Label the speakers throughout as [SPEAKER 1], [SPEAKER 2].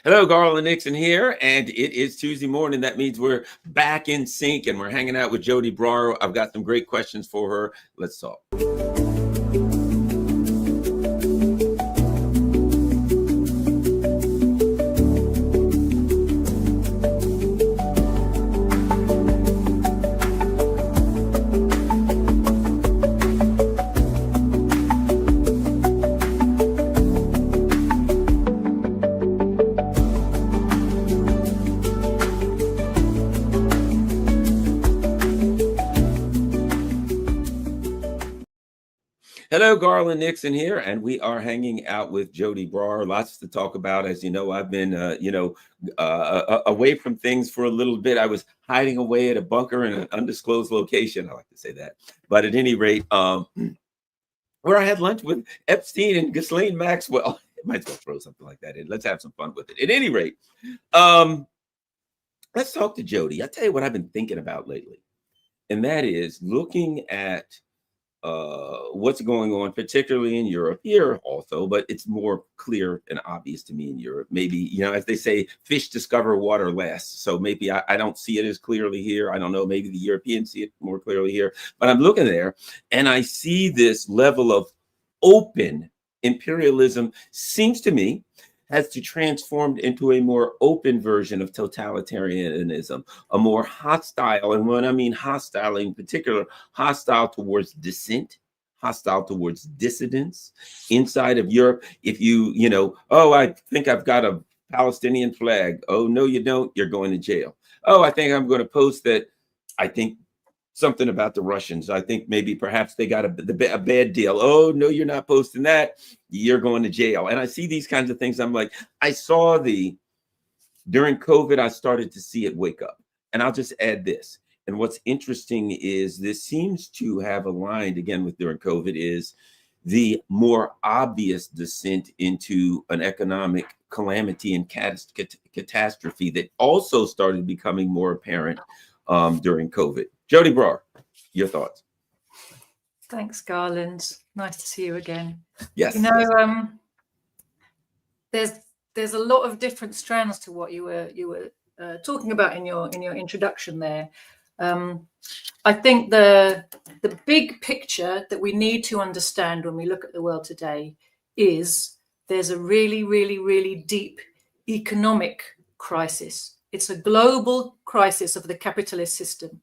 [SPEAKER 1] Hello, Garland Nixon here, and it is Tuesday morning. That means we're back in sync and we're hanging out with Joti Brar. I've got some great questions for her. Let's talk. Hello, Garland Nixon here, and we are hanging out with Joti Brar. Lots to talk about. As you know, I've been, away from things for a little bit. I was hiding away at a bunker in an undisclosed location. I like to say that. But at any rate, where I had lunch with Epstein and Ghislaine Maxwell. Might as well throw something like that in. Let's have some fun with it. At any rate, let's talk to Joti. I'll tell you what I've been thinking about lately, and that is looking at what's going on, particularly in Europe, here also, but it's more clear and obvious to me in Europe. Maybe, as they say, fish discover water last. So maybe I don't see it as clearly here. I don't know, maybe the Europeans see it more clearly here, but I'm looking there and I see this level of open imperialism seems to me has to transformed into a more open version of totalitarianism, a more hostile, and when I mean hostile in particular, hostile towards dissent, hostile towards dissidents inside of Europe. If oh, I think I've got a Palestinian flag. Oh, no, you don't. You're going to jail. Oh, I think I'm going to post that. I think something about the Russians. I think maybe perhaps they got a bad deal. Oh, no, you're not posting that. You're going to jail. And I see these kinds of things. I'm like, during COVID, I started to see it wake up. And I'll just add this. And what's interesting is this seems to have aligned again with during COVID is the more obvious descent into an economic calamity and catastrophe that also started becoming more apparent during COVID. Joti Brar, your thoughts?
[SPEAKER 2] Thanks, Garland. Nice to see you again.
[SPEAKER 1] Yes.
[SPEAKER 2] There's a lot of different strands to what you were talking about in your introduction there. I think the big picture that we need to understand when we look at the world today is there's a really, really, really deep economic crisis. It's a global crisis of the capitalist system.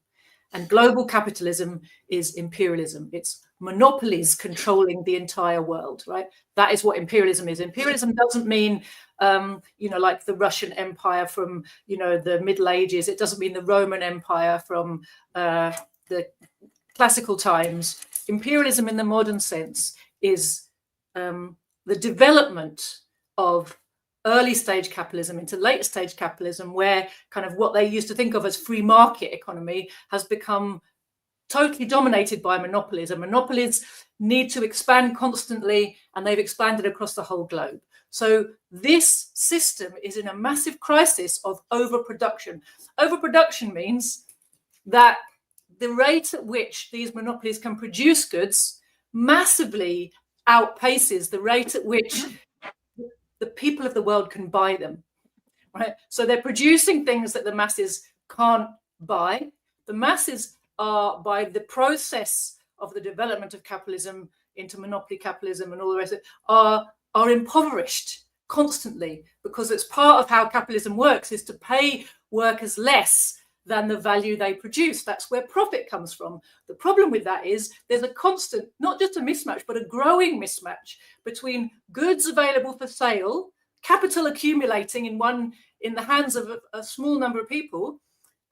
[SPEAKER 2] And global capitalism is imperialism. It's monopolies controlling the entire world, right? That is what imperialism is. Imperialism doesn't mean, like the Russian Empire from, the Middle Ages. It doesn't mean the Roman Empire from the classical times. Imperialism in the modern sense is the development of early stage capitalism into late stage capitalism, where kind of what they used to think of as free market economy has become totally dominated by monopolies, and monopolies need to expand constantly, and they've expanded across the whole globe. So this system is in a massive crisis of overproduction. Overproduction means that the rate at which these monopolies can produce goods massively outpaces the rate at which the people of the world can buy them, right? So they're producing things that the masses can't buy. The masses are, by the process of the development of capitalism into monopoly capitalism and all the rest of it, are impoverished constantly, because it's part of how capitalism works is to pay workers less than the value they produce. That's where profit comes from. The problem with that is there's a constant, not just a mismatch, but a growing mismatch between goods available for sale, capital accumulating in the hands of a small number of people,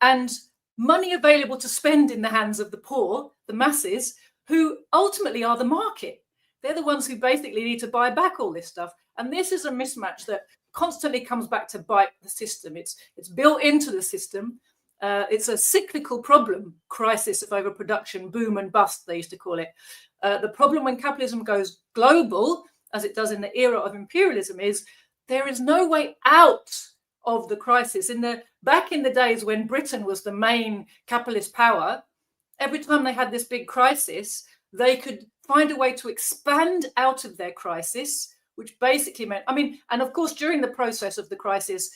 [SPEAKER 2] and money available to spend in the hands of the poor, the masses, who ultimately are the market. They're the ones who basically need to buy back all this stuff. And this is a mismatch that constantly comes back to bite the system. It's built into the system. It's a cyclical problem, crisis of overproduction, boom and bust, they used to call it. The problem when capitalism goes global, as it does in the era of imperialism, is there is no way out of the crisis. Back in the days when Britain was the main capitalist power, every time they had this big crisis, they could find a way to expand out of their crisis which basically meant, I mean, and of course, during the process of the crisis,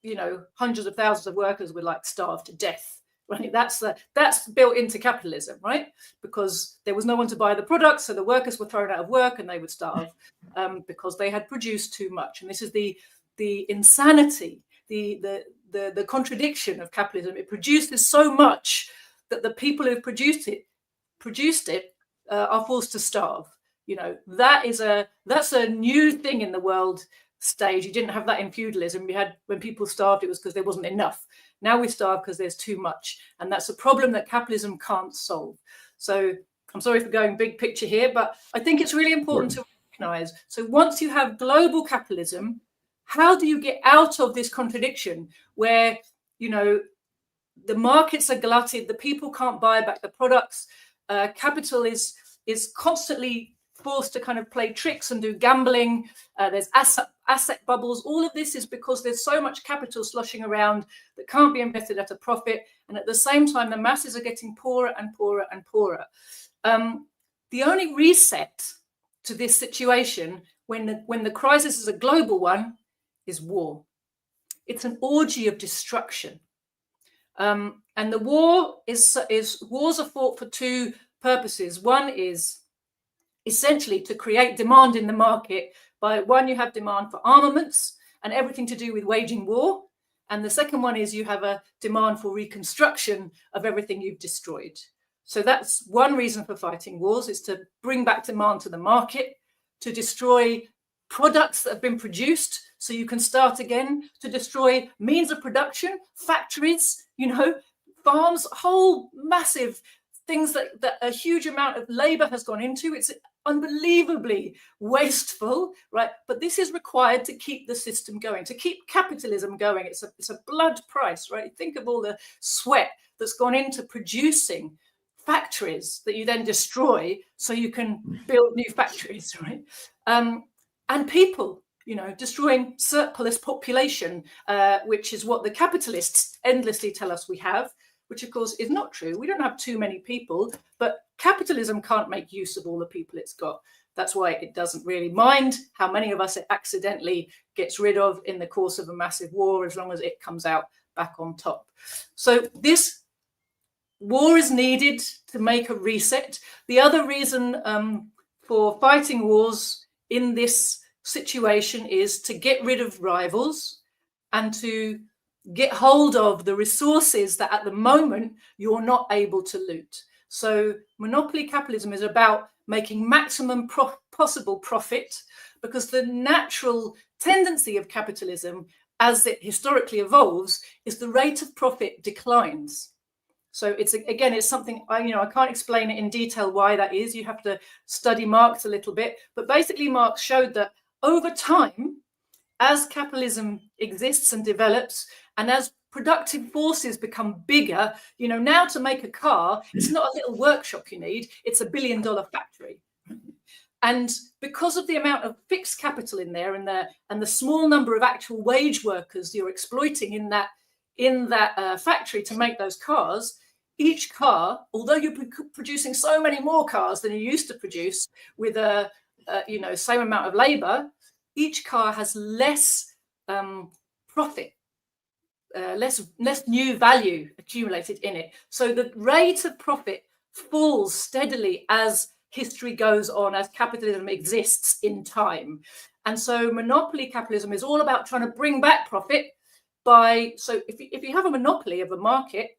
[SPEAKER 2] you know, hundreds of thousands of workers were like starved to death. Right? That's built into capitalism, right? Because there was no one to buy the products, so the workers were thrown out of work and they would starve because they had produced too much. And this is the insanity, the contradiction of capitalism. It produces so much that the people who produced it are forced to starve. You know, that's a new thing in the world stage. You didn't have that in feudalism. You had, when people starved, it was because there wasn't enough. Now we starve because there's too much, and that's a problem that capitalism can't solve. So I'm sorry for going big picture here, but I think it's really important to recognize. So once you have global capitalism, how do you get out of this contradiction where, you know, the markets are glutted, the people can't buy back the products, capital is constantly forced to kind of play tricks and do gambling, there's asset bubbles. All of this is because there's so much capital sloshing around that can't be invested at a profit, and at the same time the masses are getting poorer and poorer and poorer. The only reset to this situation when the crisis is a global one is war. It's an orgy of destruction, and the wars are fought for two purposes. One is essentially to create demand in the market. By one, you have demand for armaments and everything to do with waging war. And the second one is you have a demand for reconstruction of everything you've destroyed. So that's one reason for fighting wars, is to bring back demand to the market, to destroy products that have been produced so you can start again, to destroy means of production, factories, you know, farms, whole massive things that a huge amount of labor has gone into. It's unbelievably wasteful, right? But this is required to keep the system going, to keep capitalism going. It's a blood price, right? Think of all the sweat that's gone into producing factories that you then destroy so you can build new factories, right? And people, you know, destroying surplus population, which is what the capitalists endlessly tell us we have, which of course is not true. We don't have too many people, but capitalism can't make use of all the people it's got. That's why it doesn't really mind how many of us it accidentally gets rid of in the course of a massive war, as long as it comes out back on top. So this war is needed to make a reset. The other reason for fighting wars in this situation is to get rid of rivals and to get hold of the resources that at the moment you're not able to loot. So monopoly capitalism is about making maximum possible profit, because the natural tendency of capitalism as it historically evolves is the rate of profit declines. So it's, again, it's something I can't explain it in detail why that is. You have to study Marx a little bit, but basically Marx showed that over time, as capitalism exists and develops, and as productive forces become bigger, you know, now to make a car, it's not a little workshop you need, it's $1 billion factory. And because of the amount of fixed capital in there and the small number of actual wage workers you're exploiting in that factory to make those cars, each car, although you're producing so many more cars than you used to produce with a same amount of labor, each car has less profit, less new value accumulated in it. So the rate of profit falls steadily as history goes on, as capitalism exists in time. And so monopoly capitalism is all about trying to bring back profit so if you have a monopoly of a market,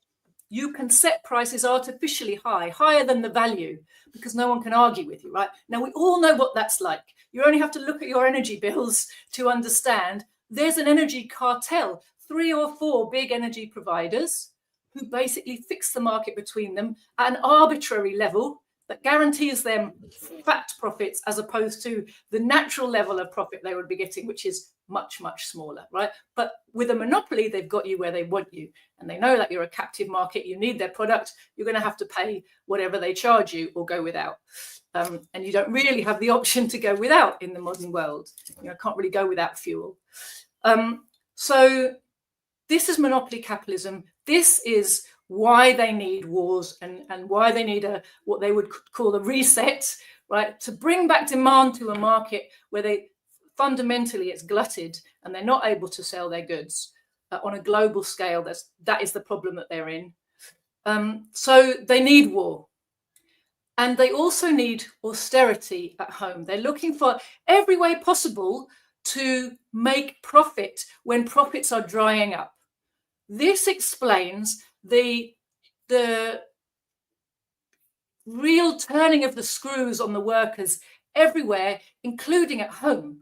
[SPEAKER 2] you can set prices artificially high, higher than the value, because no one can argue with you, right? Now, we all know what that's like. You only have to look at your energy bills to understand there's an energy cartel, 3 or 4 big energy providers who basically fix the market between them at an arbitrary level that guarantees them fat profits as opposed to the natural level of profit they would be getting, which is much, much smaller, right? But with a monopoly, they've got you where they want you. And they know that you're a captive market, you need their product, you're going to have to pay whatever they charge you or go without. And you don't really have the option to go without in the modern world. You know, can't really go without fuel. So this is monopoly capitalism. This is why they need wars and why they need what they would call a reset, right? To bring back demand to a market where fundamentally it's glutted and they're not able to sell their goods on a global scale. That is the problem that they're in. So they need war. And they also need austerity at home. They're looking for every way possible to make profit when profits are drying up. This explains the real turning of the screws on the workers everywhere, including at home.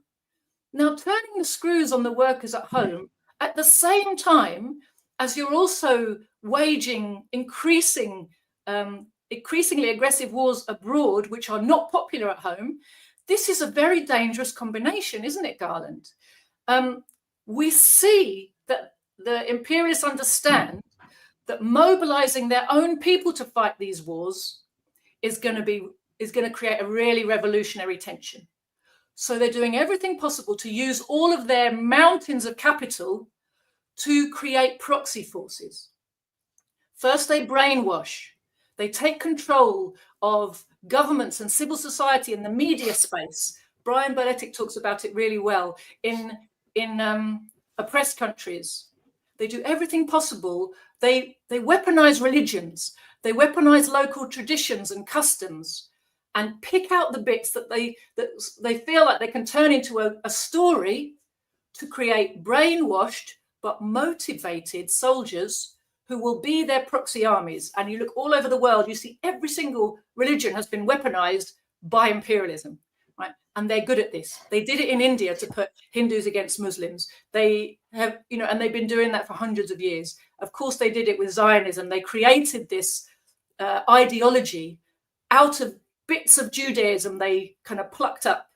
[SPEAKER 2] Now, turning the screws on the workers at home at the same time as you're also waging increasingly aggressive wars abroad, which are not popular at home, this is a very dangerous combination, isn't it, Garland? We see that the imperialists understand that mobilizing their own people to fight these wars is going to create a really revolutionary tension. So they're doing everything possible to use all of their mountains of capital to create proxy forces. First, they brainwash. They take control of governments and civil society in the media space. Brian Berletic talks about it really well in oppressed countries. They do everything possible. They weaponize religions. They weaponize local traditions and customs and pick out the bits that they feel like they can turn into a story to create brainwashed but motivated soldiers who will be their proxy armies. And you look all over the world, you see every single religion has been weaponized by imperialism, right? And they're good at this. They did it in India to put Hindus against Muslims. They have, and they've been doing that for hundreds of years. Of course, they did it with Zionism. They created this ideology out of bits of Judaism they kind of plucked up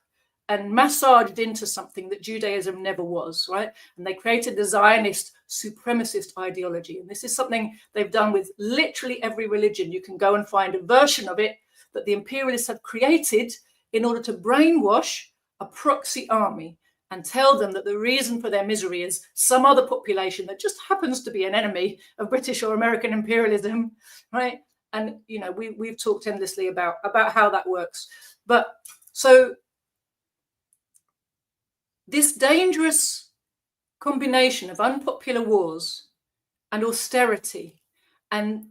[SPEAKER 2] and massaged into something that Judaism never was, right? And they created the Zionist supremacist ideology. And this is something they've done with literally every religion. You can go and find a version of it that the imperialists have created in order to brainwash a proxy army and tell them that the reason for their misery is some other population that just happens to be an enemy of British or American imperialism, right? And, we've talked endlessly about how that works. But so this dangerous combination of unpopular wars and austerity and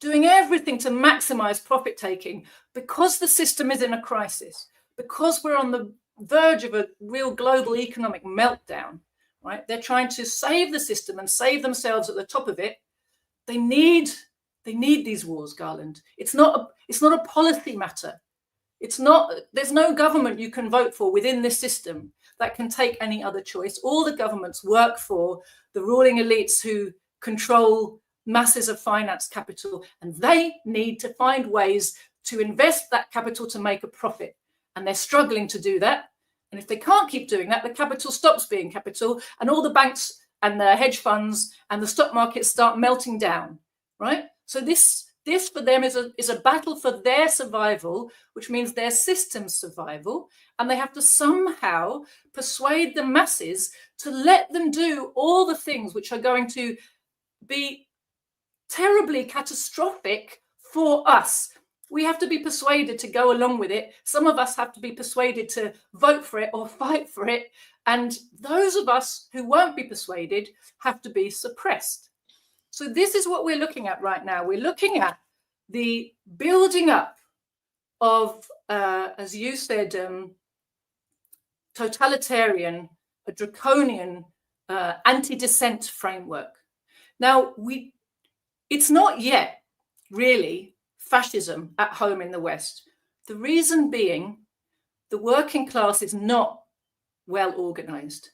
[SPEAKER 2] doing everything to maximize profit taking because the system is in a crisis, because we're on the verge of a real global economic meltdown, right? They're trying to save the system and save themselves at the top of it. They need these wars, Garland. It's not a policy matter. There's no government you can vote for within this system that can take any other choice. All the governments work for the ruling elites who control masses of finance capital, and they need to find ways to invest that capital to make a profit. And they're struggling to do that. And if they can't keep doing that, the capital stops being capital, and all the banks and the hedge funds and the stock markets start melting down, right? So this for them is a battle for their survival, which means their system's survival. And they have to somehow persuade the masses to let them do all the things which are going to be terribly catastrophic for us. We have to be persuaded to go along with it. Some of us have to be persuaded to vote for it or fight for it. And those of us who won't be persuaded have to be suppressed. So this is what we're looking at right now. We're looking at the building up of, as you said, totalitarian, a draconian anti-dissent framework. Now, it's not yet really fascism at home in the West. The reason being, the working class is not well organized.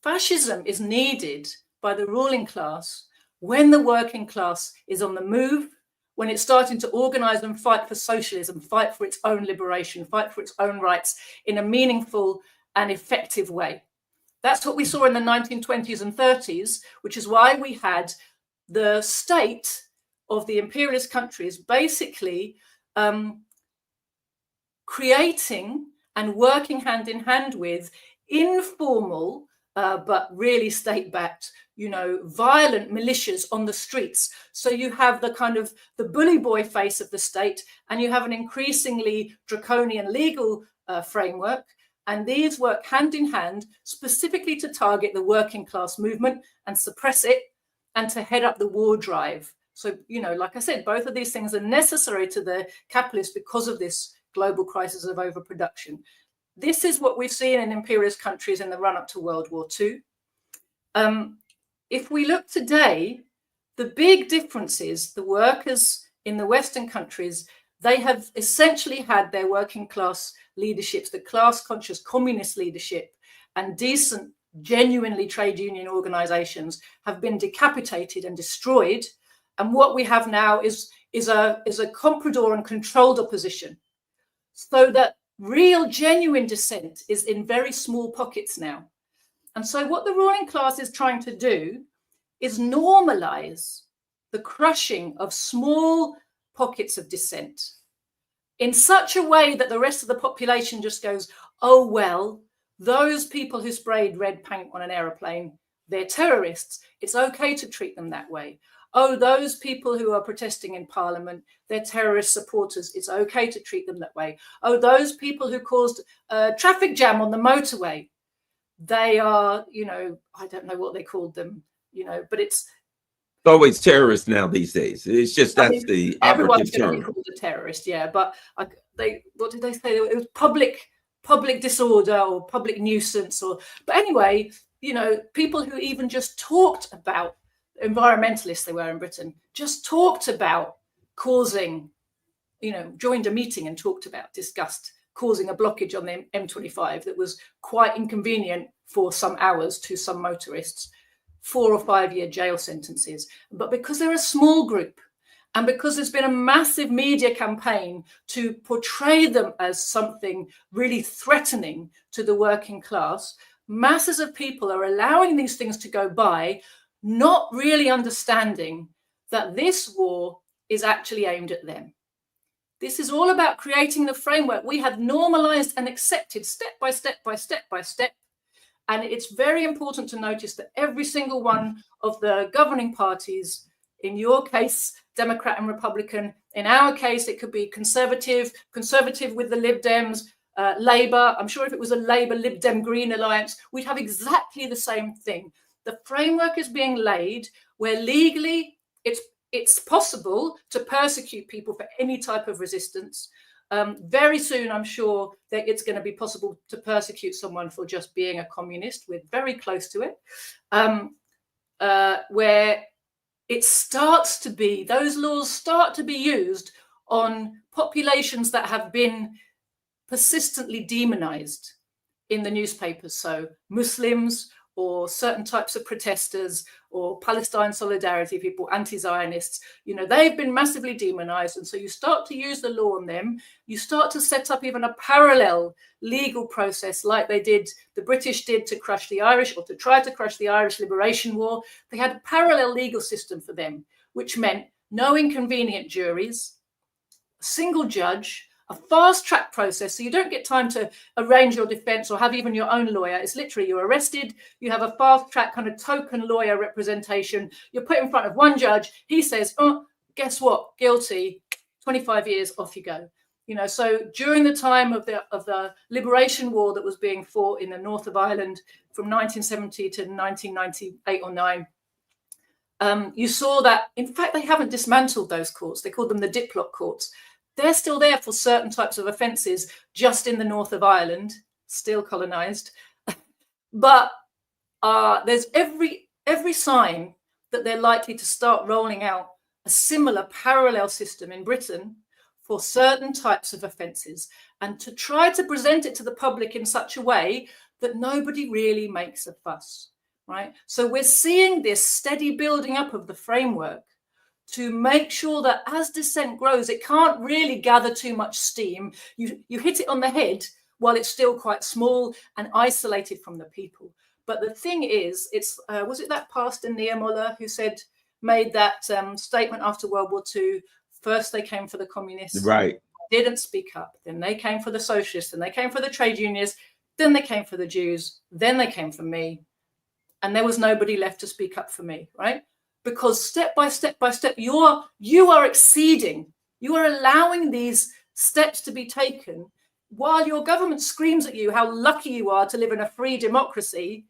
[SPEAKER 2] Fascism is needed by the ruling class when the working class is on the move, when it's starting to organize and fight for socialism, fight for its own liberation, fight for its own rights in a meaningful and effective way. That's what we saw in the 1920s and 30s, which is why we had the state of the imperialist countries basically creating and working hand in hand with informal but really state-backed, violent militias on the streets. So you have the kind of the bully boy face of the state, and you have an increasingly draconian legal framework. And these work hand in hand, specifically to target the working class movement and suppress it, and to head up the war drive. So, like I said, both of these things are necessary to the capitalists because of this global crisis of overproduction. This is what we've seen in imperialist countries in the run-up to World War II. If we look today, the big difference is the workers in the Western countries, they have essentially had their working class leaderships, the class-conscious communist leadership, and decent, genuinely trade union organizations have been decapitated and destroyed. And what we have now is a comprador and controlled opposition, so that real, genuine dissent is in very small pockets now. And so what the ruling class is trying to do is normalize the crushing of small pockets of dissent in such a way that the rest of the population just goes, oh, well, those people who sprayed red paint on an aeroplane, they're terrorists. It's okay to treat them that way. Oh, those people who are protesting in Parliament, they're terrorist supporters. It's okay to treat them that way. Oh, those people who caused a traffic jam on the motorway, they are, I don't know what they called them, but it's
[SPEAKER 1] always terrorists now these days. It's just the
[SPEAKER 2] everyone's
[SPEAKER 1] operative
[SPEAKER 2] going to be called a terrorist, yeah. But what did they say? It was public disorder or public nuisance, but anyway, people who even just talked about, environmentalists they were in Britain, just talked about causing, joined a meeting and discussed causing a blockage on the M25 that was quite inconvenient for some hours to some motorists, 4 or 5 year jail sentences. But because they're a small group, and because there's been a massive media campaign to portray them as something really threatening to the working class, masses of people are allowing these things to go by, not really understanding that this war is actually aimed at them. This is all about creating the framework we have normalized and accepted step by step by step by step. And it's very important to notice that every single one of the governing parties, in your case, Democrat and Republican, in our case, it could be conservative with the Lib Dems, Labour. I'm sure if it was a Labour, Lib Dem, Green alliance, we'd have exactly the same thing. The framework is being laid where legally it's possible to persecute people for any type of resistance. Very soon, I'm sure that it's going to be possible to persecute someone for just being a communist. We're very close to it, where it starts to be, those laws start to be used on populations that have been persistently demonized in the newspapers. So Muslims, or certain types of protesters, or Palestine solidarity people, anti-Zionists, they've been massively demonized. And so you start to use the law on them. You start to set up even a parallel legal process like the British did to crush the Irish, or to try to crush the Irish Liberation War. They had a parallel legal system for them, which meant no inconvenient juries, a single judge, a fast track process, so you don't get time to arrange your defense or have even your own lawyer. It's literally you're arrested, you have a fast track kind of token lawyer representation, you're put in front of one judge, he says, oh, guess what, guilty, 25 years, off you go. So during the time of the Liberation War that was being fought in the north of Ireland from 1970 to 1998 or 9, you saw that, in fact, they haven't dismantled those courts. They called them the Diplock courts. They're still there for certain types of offences just in the north of Ireland, still colonised. But there's every sign that they're likely to start rolling out a similar parallel system in Britain for certain types of offences, and to try to present it to the public in such a way that nobody really makes a fuss, right? So we're seeing this steady building up of the framework to make sure that as dissent grows, it can't really gather too much steam. You hit it on the head while it's still quite small and isolated from the people. But the thing is, was it that pastor Niemöller who made that statement after World War II? First they came for the communists,
[SPEAKER 1] right?
[SPEAKER 2] Didn't speak up. Then they came for the socialists, and they came for the trade unions. Then they came for the Jews. Then they came for me, and there was nobody left to speak up for me, right? Because step by step by step, you are exceeding, you are allowing these steps to be taken. while your government screams at you how lucky you are to live in a free democracy,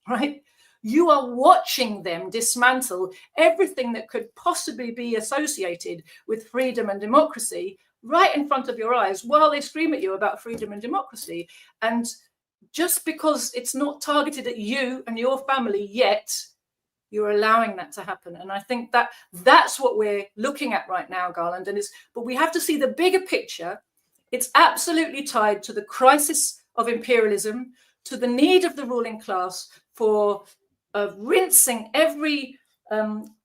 [SPEAKER 2] right? You are watching them dismantle everything that could possibly be associated with freedom and democracy right in front of your eyes while they scream at you about freedom and democracy. And just because it's not targeted at you and your family yet, you're allowing that to happen. And I think that that's what we're looking at right now, Garland. But we have to see the bigger picture. It's absolutely tied to the crisis of imperialism, to the need of the ruling class for rinsing every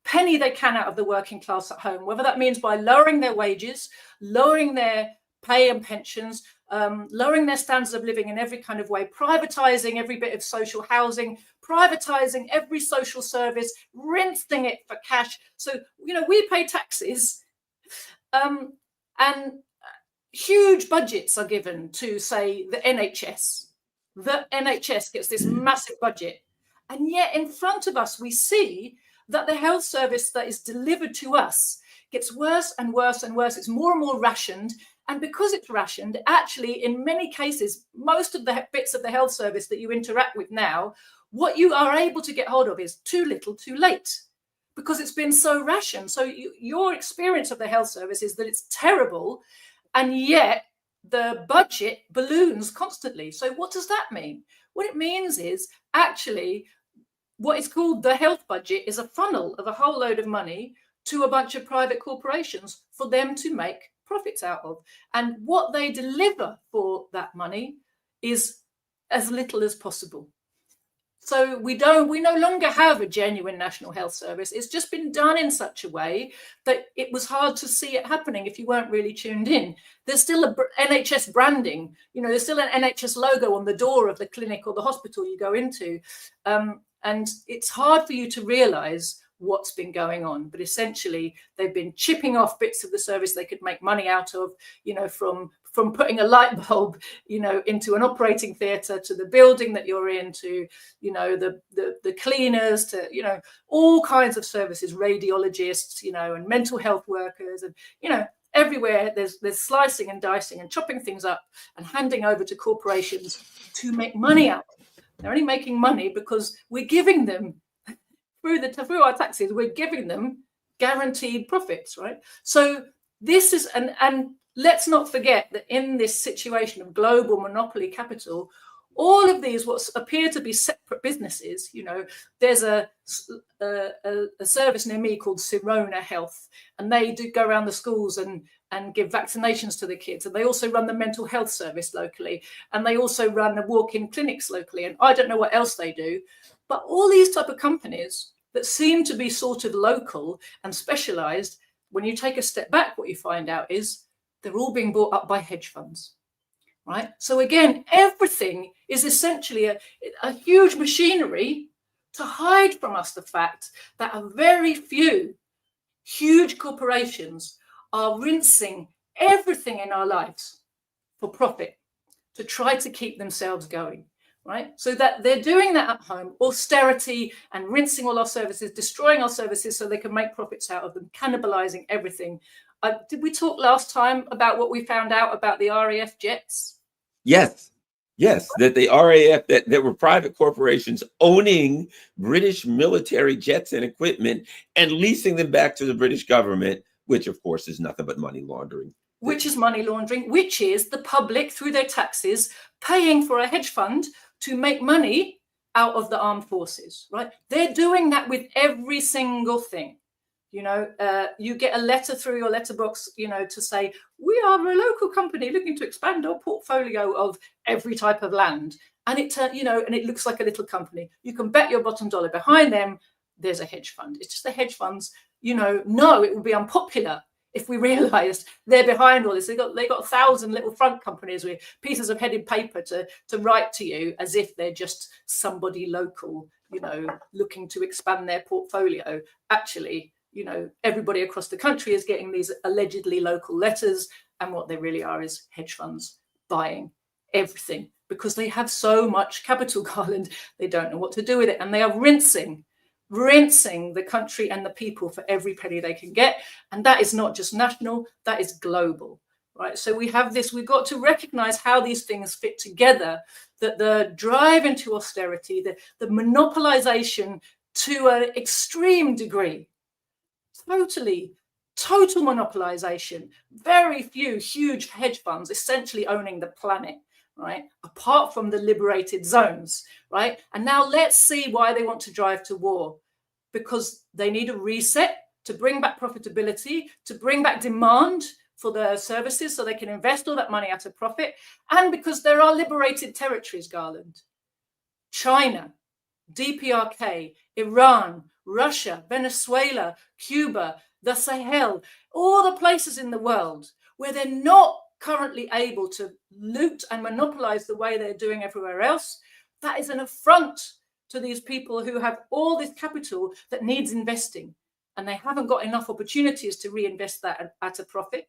[SPEAKER 2] penny they can out of the working class at home, whether that means by lowering their wages, lowering their pay and pensions, lowering their standards of living in every kind of way, privatizing every bit of social housing, privatizing every social service, rinsing it for cash. So, we pay taxes, and huge budgets are given to, say, the NHS. The NHS gets this massive budget. And yet in front of us, we see that the health service that is delivered to us gets worse and worse and worse. It's more and more rationed. And because it's rationed, actually, in many cases, most of the bits of the health service that you interact with now, what you are able to get hold of is too little, too late, because it's been so rationed. So your experience of the health service is that it's terrible, and yet the budget balloons constantly. So what does that mean? What it means is actually what is called the health budget is a funnel of a whole load of money to a bunch of private corporations for them to make profits out of. And what they deliver for that money is as little as possible. So we no longer have a genuine national health service. It's just been done in such a way that it was hard to see it happening if you weren't really tuned in. There's still a NHS branding, there's still an NHS logo on the door of the clinic or the hospital you go into. And it's hard for you to realize what's been going on, but essentially they've been chipping off bits of the service they could make money out of, from putting a light bulb, into an operating theatre, to the building that you're in, to, the cleaners, to, all kinds of services, radiologists, and mental health workers, and, everywhere there's slicing and dicing and chopping things up and handing over to corporations to make money out. They're only making money because we're giving them, through our taxes, we're giving them guaranteed profits, right? So this is, and let's not forget that in this situation of global monopoly capital, all of these what appear to be separate businesses, there's a service near me called Sirona Health, and they do go around the schools and give vaccinations to the kids. And they also run the mental health service locally. And they also run the walk-in clinics locally. And I don't know what else they do. But all these type of companies that seem to be sort of local and specialized, when you take a step back, what you find out is they're all being bought up by hedge funds, right? So again, everything is essentially a huge machinery to hide from us the fact that a very few huge corporations are rinsing everything in our lives for profit to try to keep themselves going, right? So that they're doing that at home, austerity and rinsing all our services, destroying our services so they can make profits out of them, cannibalizing everything. Did we talk last time about what we found out about the RAF jets?
[SPEAKER 1] Yes, that the RAF, that there were private corporations owning British military jets and equipment and leasing them back to the British government, which of course is nothing but money laundering.
[SPEAKER 2] Which is money laundering, which is the public through their taxes paying for a hedge fund to make money out of the armed forces, right? They're doing that with every single thing. You get a letter through your letterbox, to say, we are a local company looking to expand our portfolio of every type of land. And it looks like a little company. You can bet your bottom dollar behind them, there's a hedge fund. It's just the hedge funds, no, it would be unpopular if we realized they're behind all this. They got 1,000 little front companies with pieces of headed paper to write to you as if they're just somebody local, looking to expand their portfolio. Actually, everybody across the country is getting these allegedly local letters, and what they really are is hedge funds buying everything because they have so much capital, Garland, they don't know what to do with it, and they are rinsing the country and the people for every penny they can get. And that is not just national, that is global, right? So we have this, we've got to recognize how these things fit together, that the drive into austerity, the monopolization to an extreme degree, total monopolization, very few huge hedge funds essentially owning the planet, right? Apart from the liberated zones, right? And now let's see why they want to drive to war. Because they need a reset to bring back profitability, to bring back demand for their services so they can invest all that money at a profit. And because there are liberated territories, Garland. China, DPRK, Iran, Russia, Venezuela, Cuba, the Sahel, all the places in the world where they're not currently able to loot and monopolize the way they're doing everywhere else. That is an affront to these people who have all this capital that needs investing, and they haven't got enough opportunities to reinvest that at a profit.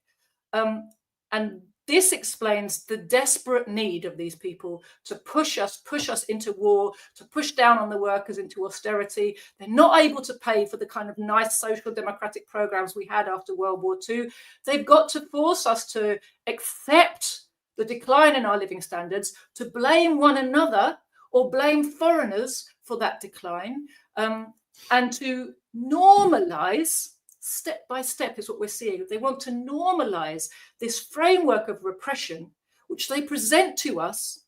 [SPEAKER 2] And this explains the desperate need of these people to push us into war, to push down on the workers into austerity. They're not able to pay for the kind of nice social democratic programs we had after World War II. They've got to force us to accept the decline in our living standards, to blame one another or blame foreigners for that decline, and to normalize, step by step is what we're seeing. They want to normalize this framework of repression, which they present to us.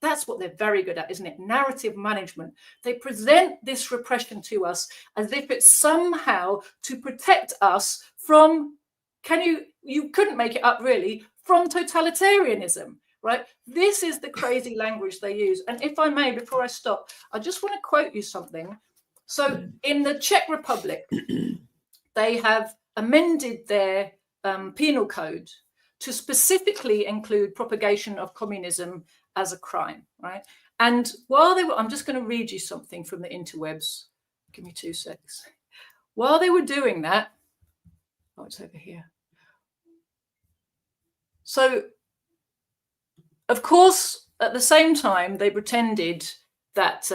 [SPEAKER 2] That's what they're very good at, isn't it? Narrative management. They present this repression to us as if it's somehow to protect us from, you couldn't make it up really, from totalitarianism. Right? This is the crazy language they use. And if I may, before I stop, I just want to quote you something. So in the Czech Republic, they have amended their penal code to specifically include propagation of communism as a crime, right? And while they were, I'm just going to read you something from the interwebs. Give me 2 seconds. While they were doing that, oh, it's over here. So, of course, at the same time, they pretended that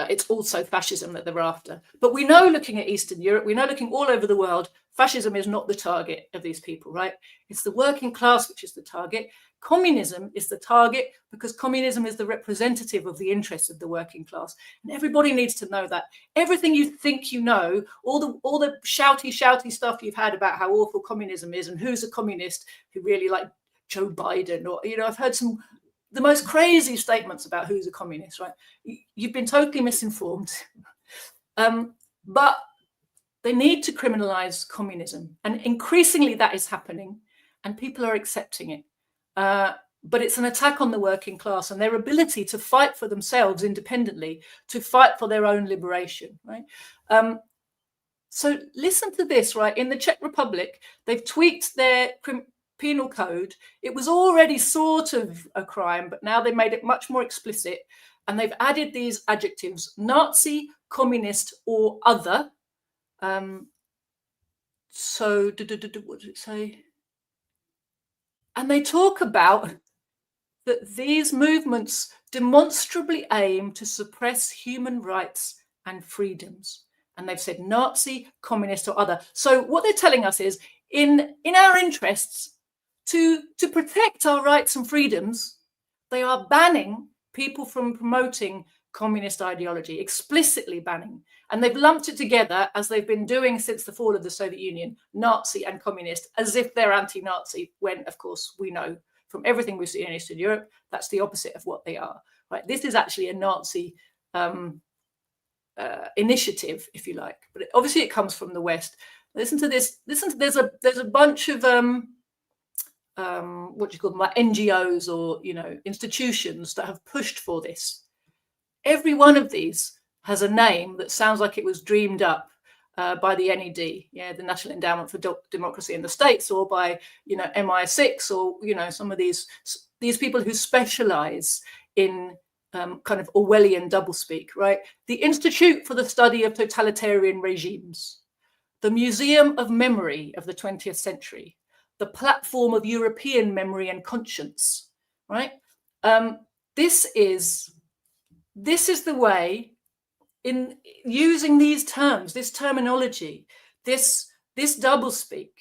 [SPEAKER 2] it's also fascism that they're after. But we know, looking at Eastern Europe, we know looking all over the world, fascism is not the target of these people, right? It's the working class which is the target. Communism is the target because communism is the representative of the interests of the working class. And everybody needs to know that. Everything you think you know, all the shouty stuff you've had about how awful communism is and who's a communist who really like Joe Biden, or, you know, I've heard the most crazy statements about who's a communist, right? You've been totally misinformed. But they need to criminalize communism. And increasingly that is happening and people are accepting it. But it's an attack on the working class and their ability to fight for themselves independently, to fight for their own liberation, right? So listen to this, right? In the Czech Republic, they've tweaked their penal code. It was already sort of a crime, but now they made it much more explicit. And they've added these adjectives: Nazi, communist, or other. So what did it say? And they talk about that these movements demonstrably aim to suppress human rights and freedoms. And they've said Nazi, communist, or other. So what they're telling us is, in our interests, to protect our rights and freedoms, they are banning people from promoting communist ideology, explicitly banning. And they've lumped it together, as they've been doing since the fall of the Soviet Union, Nazi and communist, as if they're anti-Nazi, when, of course, we know from everything we've seen in Eastern Europe, that's the opposite of what they are. Right? This is actually a Nazi initiative, if you like. But obviously it comes from the West. Listen to this. There's a bunch of what do you call them, like NGOs or, you know, institutions that have pushed for this. Every one of these has a name that sounds like it was dreamed up by the NED, yeah, the National Endowment for Democracy in the States, or by, you know, MI6, or, you know, some of these people who specialize in kind of Orwellian doublespeak, right? The Institute for the Study of Totalitarian Regimes, the Museum of Memory of the 20th Century, the Platform of European Memory and Conscience, right? This is the way, in using these terms, this terminology, this doublespeak,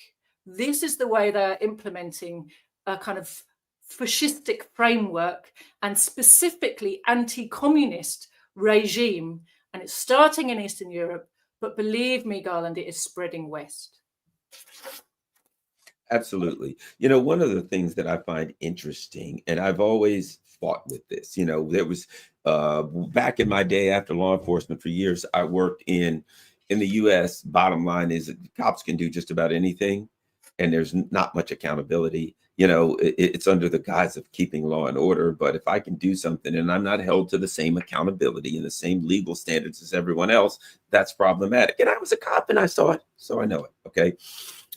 [SPEAKER 2] this is the way they're implementing a kind of fascistic framework and specifically anti-communist regime. And it's starting in Eastern Europe, but believe me, Garland, it is spreading west.
[SPEAKER 1] Absolutely. You know, one of the things that I find interesting, and I've always fought with this, you know, there was back in my day after law enforcement for years, I worked in the US. Bottom line is that cops can do just about anything, and there's not much accountability. You know, it's under the guise of keeping law and order. But if I can do something and I'm not held to the same accountability and the same legal standards as everyone else, that's problematic. And I was a cop and I saw it, so I know it. Okay.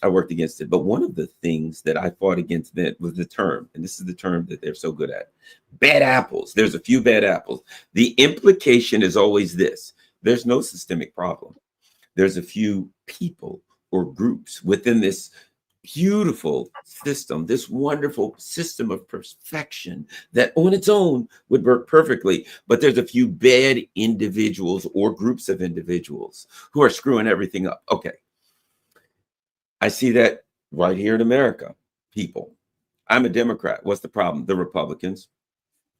[SPEAKER 1] I worked against it. But one of the things that I fought against then was the term, and this is the term that they're so good at: bad apples. There's a few bad apples. The implication is always this: there's no systemic problem. There's a few people or groups within this beautiful system, this wonderful system of perfection that on its own would work perfectly. But there's a few bad individuals or groups of individuals who are screwing everything up. Okay. I see that right here in America. People, I'm a Democrat. What's the problem? The Republicans.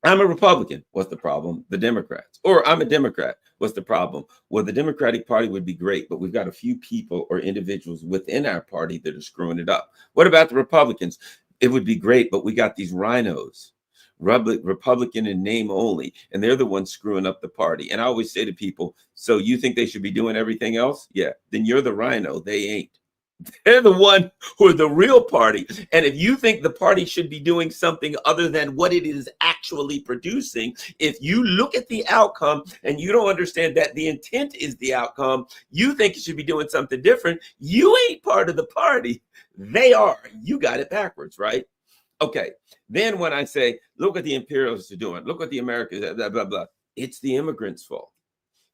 [SPEAKER 1] I'm a Republican. What's the problem? The Democrats. Or I'm a Democrat. What's the problem? Well, the Democratic Party would be great, but we've got a few people or individuals within our party that are screwing it up. What about the Republicans? It would be great, but we got these rhinos, Republican in name only, and they're the ones screwing up the party. And I always say to people, so you think they should be doing everything else? Yeah, then you're the rhino. They ain't. They're the one who are the real party. And if you think the party should be doing something other than what it is actually producing, if you look at the outcome and you don't understand that the intent is the outcome, you think it should be doing something different, you ain't part of the party. They are. You got it backwards, right? Okay. Then when I say, look what the imperialists are doing, look what the Americans, blah, blah, blah. It's the immigrants' fault.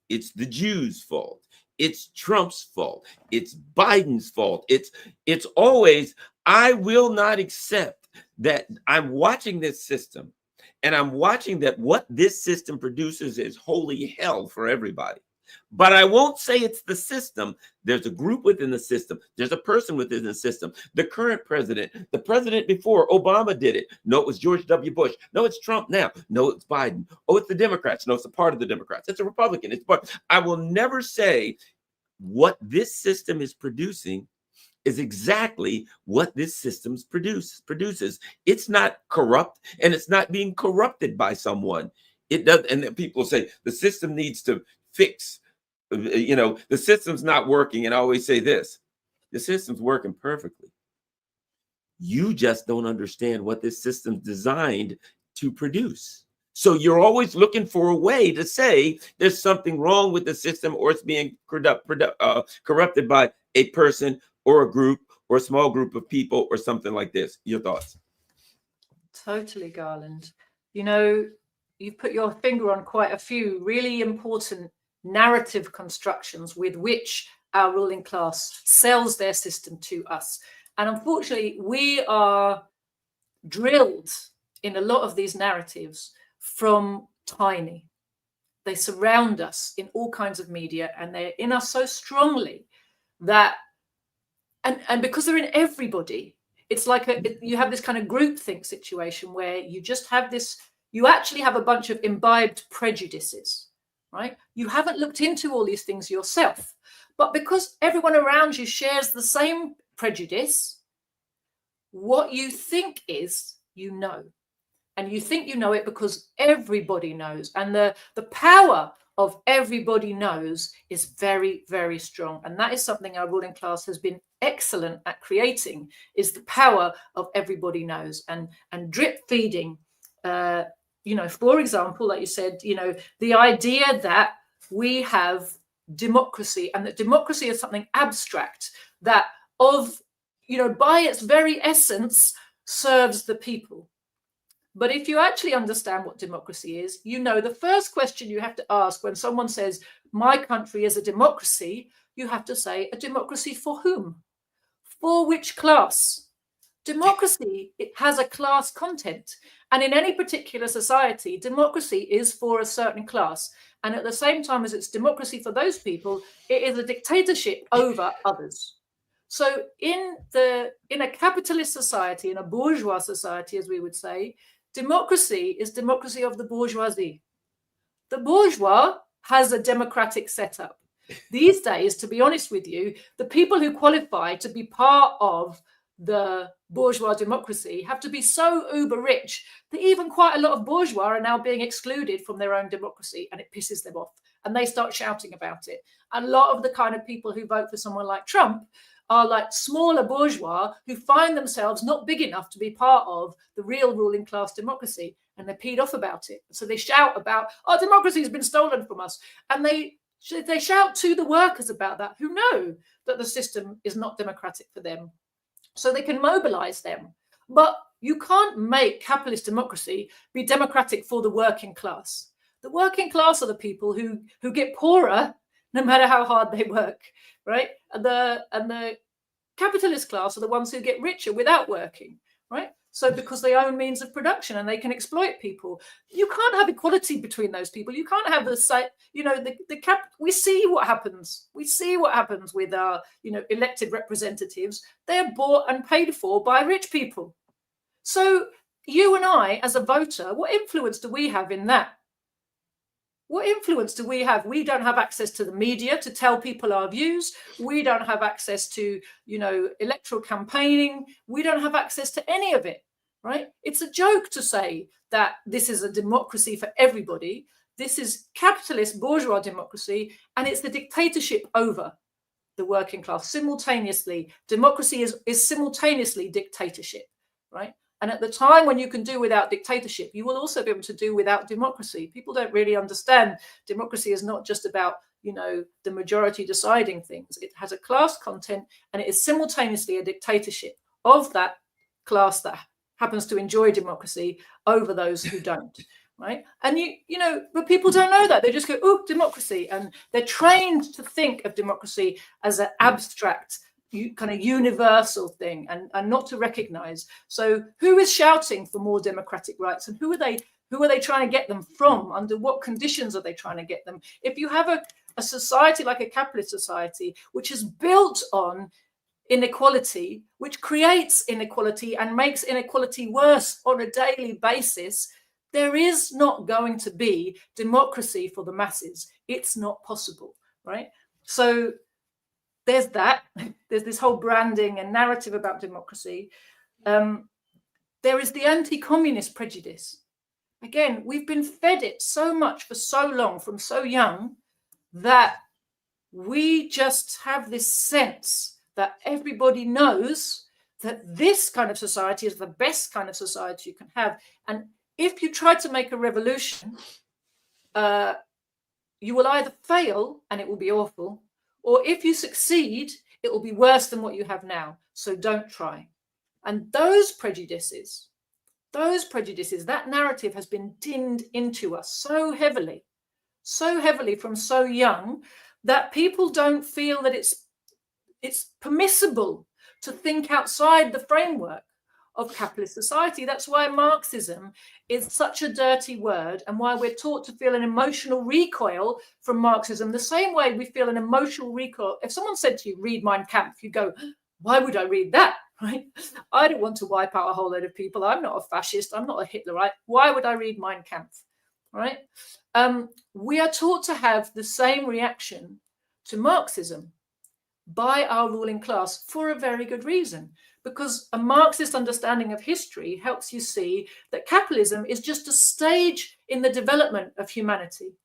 [SPEAKER 1] It's the Jews' fault. It's Trump's fault. It's Biden's fault. It's always, I will not accept that I'm watching this system and I'm watching that what this system produces is holy hell for everybody. But I won't say it's the system. There's a group within the system. There's a person within the system. The current president, the president before, Obama did it. No, it was George W. Bush. No, it's Trump now. No, it's Biden. Oh, it's the Democrats. No, it's a part of the Democrats. It's a Republican. It's part. I will never say what this system is producing is exactly what this system produces. It's not corrupt, and it's not being corrupted by someone. It does, and then people say the system needs to fix. You know, the system's not working, and I always say this: the system's working perfectly. You just don't understand what this system's designed to produce. So you're always looking for a way to say there's something wrong with the system, or it's being corrupted by a person or a group or a small group of people or something like this. Your thoughts?
[SPEAKER 2] Totally, Garland. You know, you've put your finger on quite a few really important narrative constructions with which our ruling class sells their system to us. And unfortunately, we are drilled in a lot of these narratives from tiny. They surround us in all kinds of media, and they're in us so strongly that, and because they're in everybody, it's like you have this kind of groupthink situation where you just have this, you actually have a bunch of imbibed prejudices, right? You haven't looked into all these things yourself, but because everyone around you shares the same prejudice, what you think is, you know. And you think you know it because everybody knows. And the power of everybody knows is very, very strong. And that is something our ruling class has been excellent at creating, is the power of everybody knows, and drip feeding, you know, for example, like you said, you know, the idea that we have democracy, and that democracy is something abstract that you know, by its very essence serves the people. But if you actually understand what democracy is, you know, the first question you have to ask when someone says, my country is a democracy, you have to say, a democracy for whom? For which class? Democracy, it has a class content. And in any particular society, democracy is for a certain class. And at the same time as it's democracy for those people, it is a dictatorship over others. So in a capitalist society, in a bourgeois society, as we would say, democracy is democracy of the bourgeoisie. The bourgeois has a democratic setup. These days, to be honest with you, the people who qualify to be part of the bourgeois democracy have to be so uber rich that even quite a lot of bourgeois are now being excluded from their own democracy, and it pisses them off. And they start shouting about it. A lot of the kind of people who vote for someone like Trump are like smaller bourgeois who find themselves not big enough to be part of the real ruling class democracy, and they're peed off about it. So they shout about, oh, democracy has been stolen from us. And they shout to the workers about that, who know that the system is not democratic for them. So they can mobilize them. But you can't make capitalist democracy be democratic for the working class. The working class are the people who get poorer no matter how hard they work, right? And the capitalist class are the ones who get richer without working, right? So because they own means of production and they can exploit people. You can't have equality between those people. You can't have the same, we see what happens. We see what happens with our, elected representatives. They're bought and paid for by rich people. So you and I, as a voter, what influence do we have in that? What influence do we have? We don't have access to the media to tell people our views. We don't have access to, electoral campaigning. We don't have access to any of it, right? It's a joke to say that this is a democracy for everybody. This is capitalist bourgeois democracy, and it's the dictatorship over the working class simultaneously. Democracy is simultaneously dictatorship, right? And at the time when you can do without dictatorship, you will also be able to do without democracy. People don't really understand democracy is not just about, the majority deciding things. It has a class content, and it is simultaneously a dictatorship of that class that happens to enjoy democracy over those who don't, right? And but people don't know that. They just go, oh, democracy. And they're trained to think of democracy as an abstract kind of universal thing and not to recognize. So who is shouting for more democratic rights, and who are they trying to get them from? Under what conditions are they trying to get them? If you have a society like a capitalist society, which is built on inequality, which creates inequality and makes inequality worse on a daily basis, there is not going to be democracy for the masses. It's not possible, right? So there's that. There's this whole branding and narrative about democracy. There is the anti-communist prejudice. Again, we've been fed it so much for so long, from so young, that we just have this sense that everybody knows that this kind of society is the best kind of society you can have. And if you try to make a revolution, you will either fail and it will be awful, or if you succeed, it will be worse than what you have now. So don't try. And those prejudices, that narrative has been dinned into us so heavily from so young, that people don't feel that it's permissible to think outside the framework of capitalist society. That's why Marxism is such a dirty word, and why we're taught to feel an emotional recoil from Marxism, the same way we feel an emotional recoil. If someone said to you, read Mein Kampf, you go, why would I read that? Right? I don't want to wipe out a whole load of people. I'm not a fascist. I'm not a Hitlerite. Why would I read Mein Kampf? Right? We are taught to have the same reaction to Marxism by our ruling class for a very good reason. Because a Marxist understanding of history helps you see that capitalism is just a stage in the development of humanity,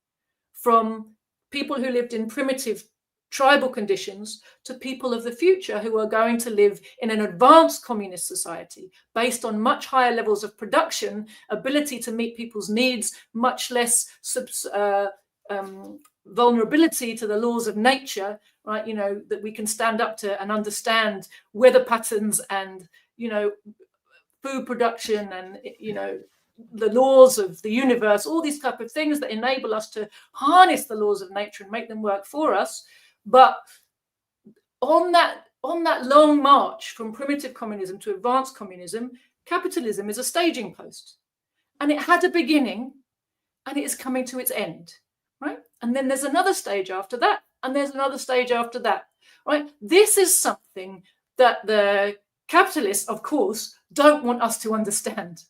[SPEAKER 2] from people who lived in primitive tribal conditions to people of the future who are going to live in an advanced communist society based on much higher levels of production, ability to meet people's needs, much less vulnerability to the laws of nature, right? That we can stand up to and understand weather patterns and, food production and, the laws of the universe, all these type of things that enable us to harness the laws of nature and make them work for us. But on that long march from primitive communism to advanced communism, capitalism is a staging post, and it had a beginning and it is coming to its end, right? And then there's another stage after that, and there's another stage after that, right? This is something that the capitalists, of course, don't want us to understand.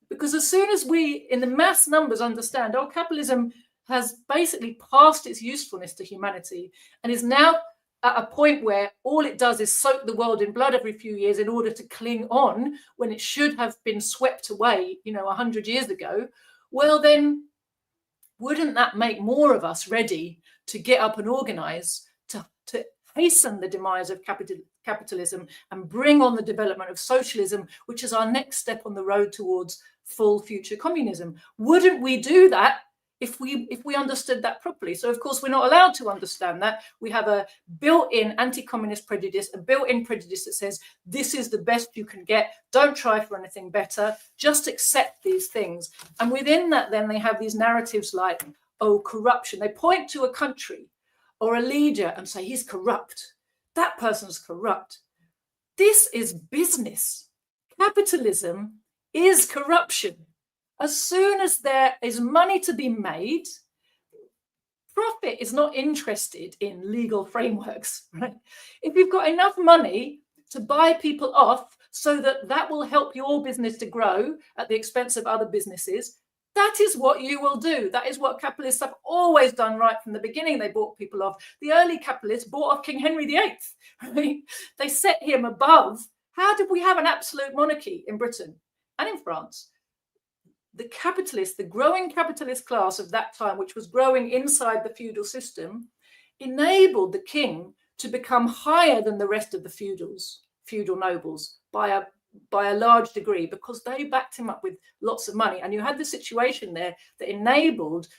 [SPEAKER 2] Because as soon as we, in the mass numbers, understand, oh, capitalism has basically passed its usefulness to humanity and is now at a point where all it does is soak the world in blood every few years in order to cling on when it should have been swept away, 100 years ago, well, then wouldn't that make more of us ready to get up and organize to hasten the demise of capitalism and bring on the development of socialism, which is our next step on the road towards full future communism? Wouldn't we do that if we understood that properly? So of course we're not allowed to understand that. We have a built-in anti-communist prejudice, a built-in prejudice that says this is the best you can get, don't try for anything better, just accept these things. And within that then they have these narratives like, oh, corruption. They point to a country or a leader and say he's corrupt, that person's corrupt. This is business. Capitalism is corruption. As soon as there is money to be made, profit is not interested in legal frameworks, right? If you've got enough money to buy people off so that that will help your business to grow at the expense of other businesses, that is what you will do. That is what capitalists have always done right from the beginning. They bought people off. The early capitalists bought off King Henry VIII, right? They set him above. How did we have an absolute monarchy in Britain and in France? The capitalists, the growing capitalist class of that time, which was growing inside the feudal system, enabled the king to become higher than the rest of the feudal nobles by a large degree, because they backed him up with lots of money. And you had the situation there that enabled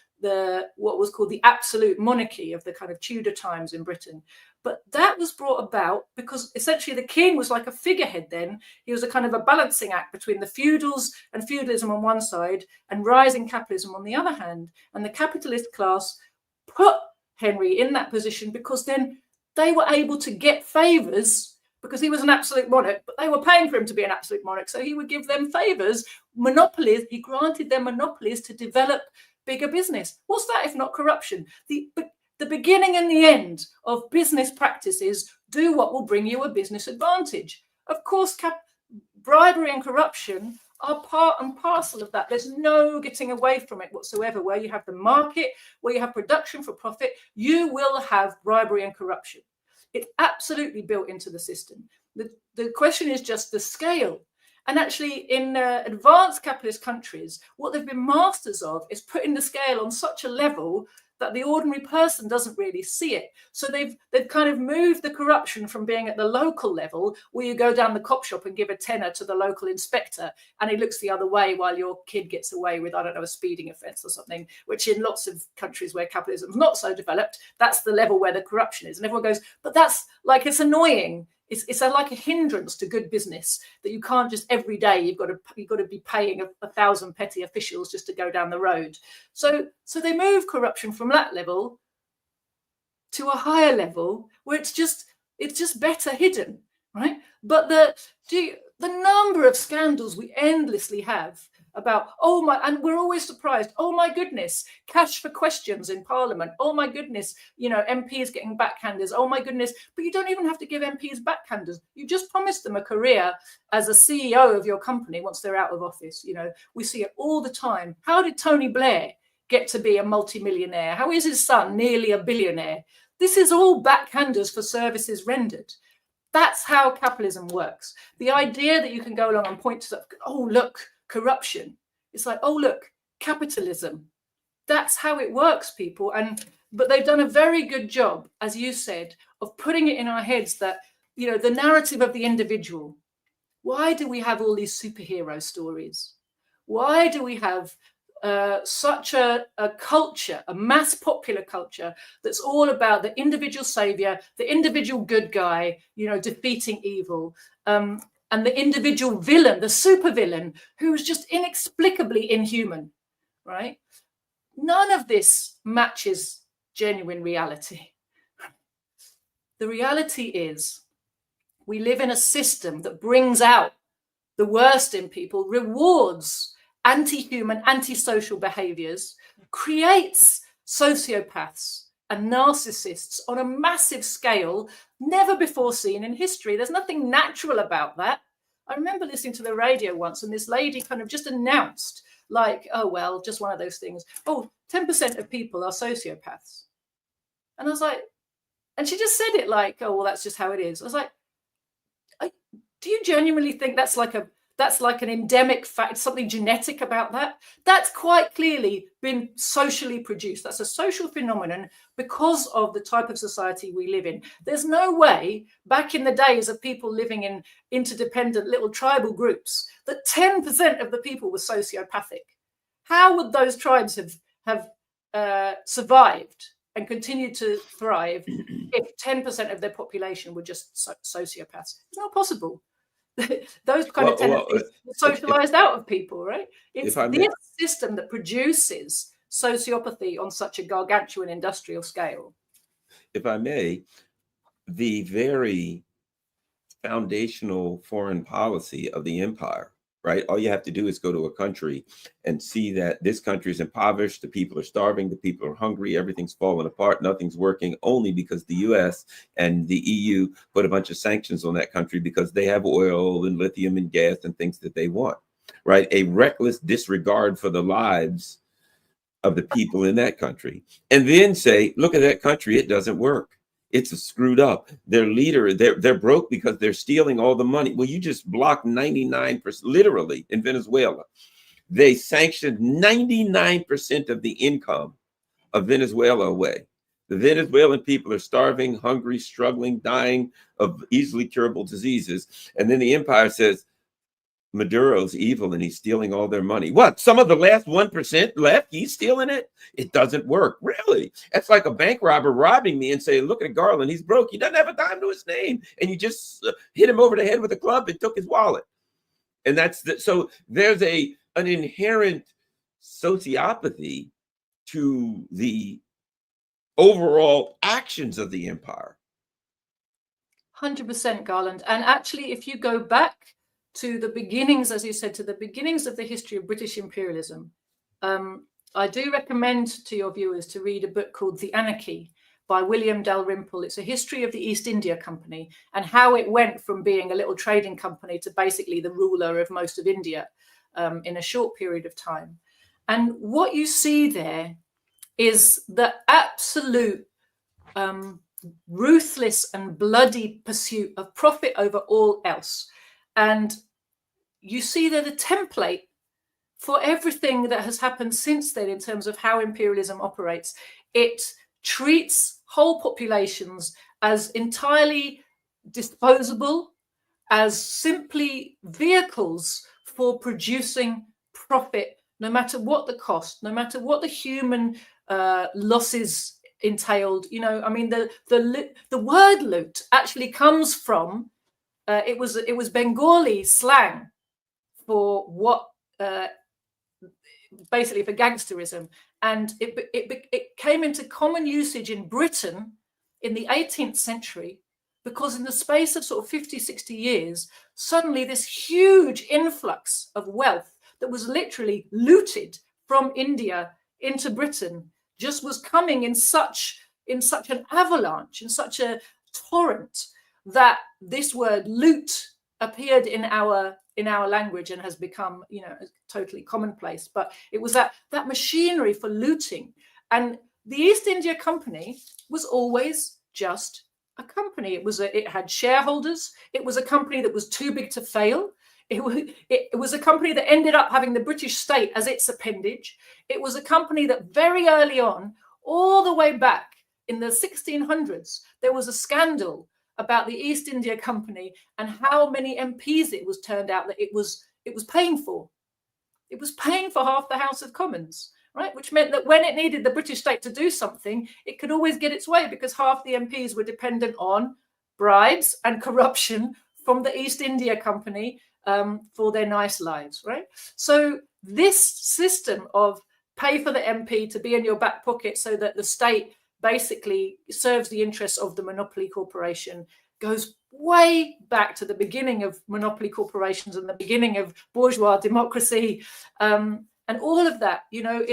[SPEAKER 2] what was called the absolute monarchy of the kind of Tudor times in Britain. But that was brought about because essentially the king was like a figurehead then. He was a kind of a balancing act between the feudals and feudalism on one side and rising capitalism on the other hand. And the capitalist class put Henry in that position because then they were able to get favors because he was an absolute monarch, but they were paying for him to be an absolute monarch. So he would give them favors, monopolies. He granted them monopolies to develop bigger business. What's that if not corruption? The beginning and the end of business practices do what will bring you a business advantage. Of course, bribery and corruption are part and parcel of that. There's no getting away from it whatsoever. Where you have the market, where you have production for profit, you will have bribery and corruption. It's absolutely built into the system. The question is just the scale. And actually, in advanced capitalist countries, what they've been masters of is putting the scale on such a level that the ordinary person doesn't really see it. So they've kind of moved the corruption from being at the local level, where you go down the cop shop and give a tenner to the local inspector, and he looks the other way while your kid gets away with, I don't know, a speeding offence or something, which in lots of countries where capitalism is not so developed, that's the level where the corruption is. And everyone goes, but that's like, it's annoying. It's like a hindrance to good business that you can't just every day you've got to be paying 1,000 petty officials just to go down the road. So they move corruption from that level to a higher level where it's just better hidden, right? But the number of scandals we endlessly have about, and we're always surprised, oh my goodness, cash for questions in Parliament, oh my goodness, MPs getting backhanders, oh my goodness, but you don't even have to give MPs backhanders. You just promise them a career as a CEO of your company once they're out of office. We see it all the time. How did Tony Blair get to be a multimillionaire? How is his son nearly a billionaire? This is all backhanders for services rendered. That's how capitalism works. The idea that you can go along and point to, oh, look, corruption. It's like, oh, look, capitalism. That's how it works, people. But they've done a very good job, as you said, of putting it in our heads that, the narrative of the individual. Why do we have all these superhero stories? Why do we have such a culture, a mass popular culture that's all about the individual savior, the individual good guy, defeating evil, and the individual villain, the supervillain, who's just inexplicably inhuman, right? None of this matches genuine reality. The reality is we live in a system that brings out the worst in people, rewards anti-human, antisocial behaviors, creates sociopaths, and narcissists on a massive scale, never before seen in history. There's nothing natural about that. I remember listening to the radio once, and this lady kind of just announced, like, oh, well, just one of those things. Oh, 10% of people are sociopaths. And I was like, and she just said it like, oh, well, that's just how it is. I was like, do you genuinely think that's like an endemic fact, something genetic about that? That's quite clearly been socially produced. That's a social phenomenon because of the type of society we live in. There's no way back in the days of people living in interdependent little tribal groups that 10% of the people were sociopathic. How would those tribes have survived and continued to thrive if 10% of their population were just sociopaths? It's not possible. Those kind of tendencies are socialized out of people, right? It's this system that produces sociopathy on such a gargantuan industrial scale.
[SPEAKER 1] If I may, the very foundational foreign policy of the empire, right? All you have to do is go to a country and see that this country is impoverished, the people are starving, the people are hungry, everything's falling apart, nothing's working, only because the US and the EU put a bunch of sanctions on that country because they have oil and lithium and gas and things that they want, right? A reckless disregard for the lives of the people in that country. And then say, look at that country, it doesn't work. It's screwed up. Their leader, they're broke because they're stealing all the money. Well, you just blocked 99%, literally, in Venezuela. They sanctioned 99% of the income of Venezuela away. The Venezuelan people are starving, hungry, struggling, dying of easily curable diseases. And then the empire says, Maduro's evil and he's stealing all their money. What? Some of the last 1% left, he's stealing it? It doesn't work. Really? That's like a bank robber robbing me and saying, look at Garland, he's broke. He doesn't have a dime to his name. And you just hit him over the head with a club and took his wallet. And so there's an inherent sociopathy to the overall actions of the empire.
[SPEAKER 2] 100%, Garland. And actually, if you go back to the beginnings, as you said, to the beginnings of the history of British imperialism, I do recommend to your viewers to read a book called The Anarchy by William Dalrymple. It's a history of the East India Company and how it went from being a little trading company to basically the ruler of most of India in a short period of time. And what you see there is the absolute ruthless and bloody pursuit of profit over all else. And you see there the template for everything that has happened since then in terms of how imperialism operates. It treats whole populations as entirely disposable, as simply vehicles for producing profit, no matter what the cost, no matter what the human losses entailed. You know, I mean, the word loot actually comes from it was Bengali slang for what basically for gangsterism, and it came into common usage in Britain in the 18th century because in the space of sort of 50, 60 years, suddenly this huge influx of wealth that was literally looted from India into Britain just was coming in such an avalanche, in such a torrent, that this word loot appeared in our language and has become, you know, totally commonplace. But it was that machinery for looting. And the East India Company was always just a company. It had shareholders. It was a company that was too big to fail. It was a company that ended up having the British state as its appendage. It was a company that very early on, all the way back in the 1600s, there was a scandal about the East India Company and how many MPs it was turned out that it was paying for. It was paying for half the House of Commons, right? Which meant that when it needed the British state to do something, it could always get its way because half the MPs were dependent on bribes and corruption from the East India Company for their nice lives, right? So this system of pay for the MP to be in your back pocket so that the state basically serves the interests of the monopoly corporation goes way back to the beginning of monopoly corporations and the beginning of bourgeois democracy, and all of that. You know,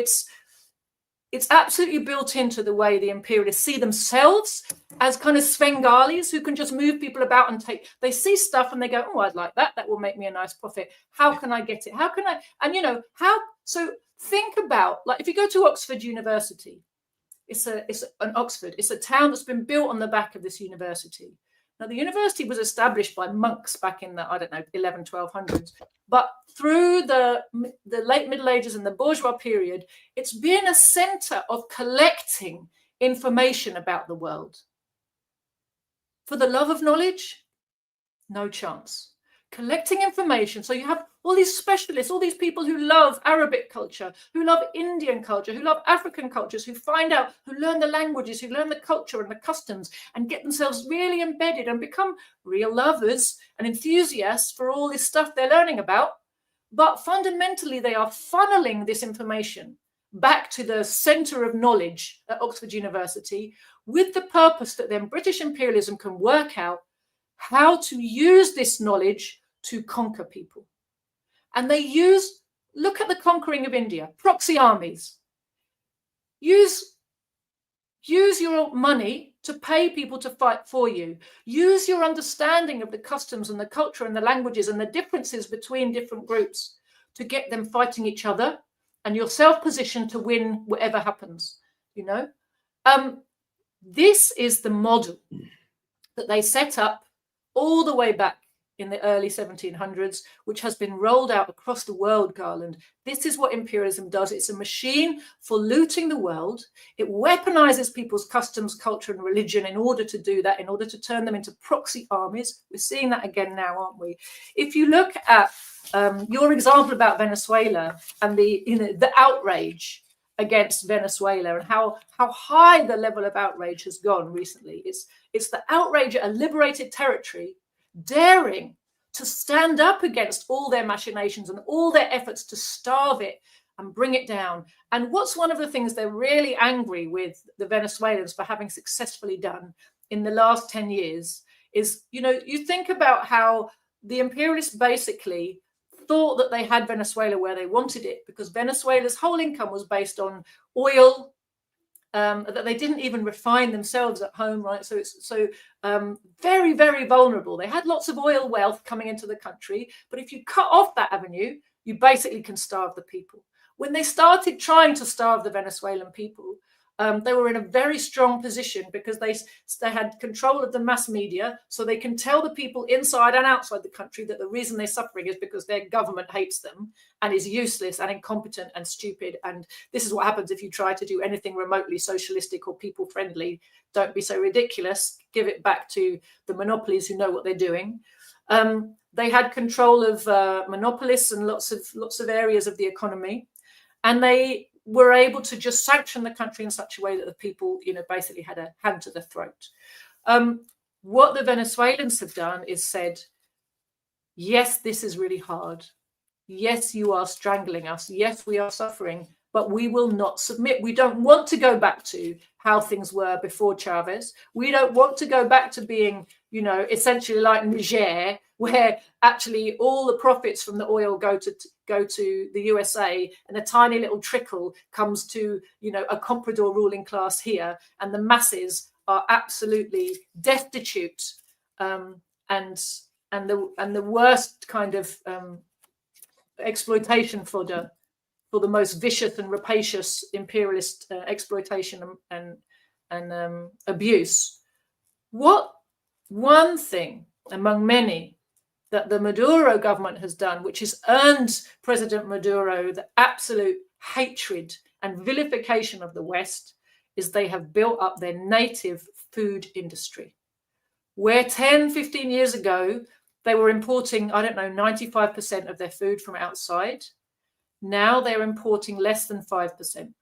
[SPEAKER 2] it's absolutely built into the way the imperialists see themselves as kind of Svengalis who can just move people about and they see stuff and they go, oh, I'd like that. That will make me a nice profit. How can I get it? How can I? And, you know, so think about, like, if you go to Oxford University, it's a town that's been built on the back of this university. Now, the university was established by monks back in the, I don't know, 1200s. But through the late Middle Ages and the bourgeois period, it's been a center of collecting information about the world. For the love of knowledge, no chance. Collecting information. So you have all these specialists, all these people who love Arabic culture, who love Indian culture, who love African cultures, who find out, who learn the languages, who learn the culture and the customs and get themselves really embedded and become real lovers and enthusiasts for all this stuff they're learning about. But fundamentally, they are funneling this information back to the center of knowledge at Oxford University with the purpose that then British imperialism can work out how to use this knowledge to conquer people. And they look at the conquering of India, proxy armies. Use your money to pay people to fight for you. Use your understanding of the customs and the culture and the languages and the differences between different groups to get them fighting each other and yourself positioned to win whatever happens, you know. This is the model that they set up all the way back in the early 1700s, which has been rolled out across the world, Garland. This is what imperialism does. It's a machine for looting the world. It weaponizes people's customs, culture, and religion in order to do that, in order to turn them into proxy armies. We're seeing that again now, aren't we? If you look at your example about Venezuela and the outrage against Venezuela and how high the level of outrage has gone recently, it's the outrage at a liberated territory daring to stand up against all their machinations and all their efforts to starve it and bring it down. And what's one of the things they're really angry with the Venezuelans for having successfully done in the last 10 years is, you know, you think about how the imperialists basically thought that they had Venezuela where they wanted it because Venezuela's whole income was based on oil, that they didn't even refine themselves at home, right? So it's very, very vulnerable. They had lots of oil wealth coming into the country, but if you cut off that avenue, you basically can starve the people. When they started trying to starve the Venezuelan people, they were in a very strong position because they had control of the mass media, so they can tell the people inside and outside the country that the reason they're suffering is because their government hates them and is useless and incompetent and stupid. And this is what happens if you try to do anything remotely socialistic or people friendly. Don't be so ridiculous. Give it back to the monopolies who know what they're doing. They had control of monopolists and lots of areas of the economy, and they were able to just sanction the country in such a way that the people, you know, basically had a hand to the throat. What the Venezuelans have done is said, yes, this is really hard. Yes, you are strangling us. Yes, we are suffering, but we will not submit. We don't want to go back to how things were before Chavez. We don't want to go back to being, you know, essentially like Niger, where actually all the profits from the oil go to the USA and a tiny little trickle comes to, you know, a comprador ruling class here, and the masses are absolutely destitute, and the worst kind of exploitation for the most vicious and rapacious imperialist exploitation and abuse. What one thing among many that the Maduro government has done, which has earned President Maduro the absolute hatred and vilification of the West, is they have built up their native food industry. Where 10, 15 years ago, they were importing, 95% of their food from outside. Now they're importing less than 5%.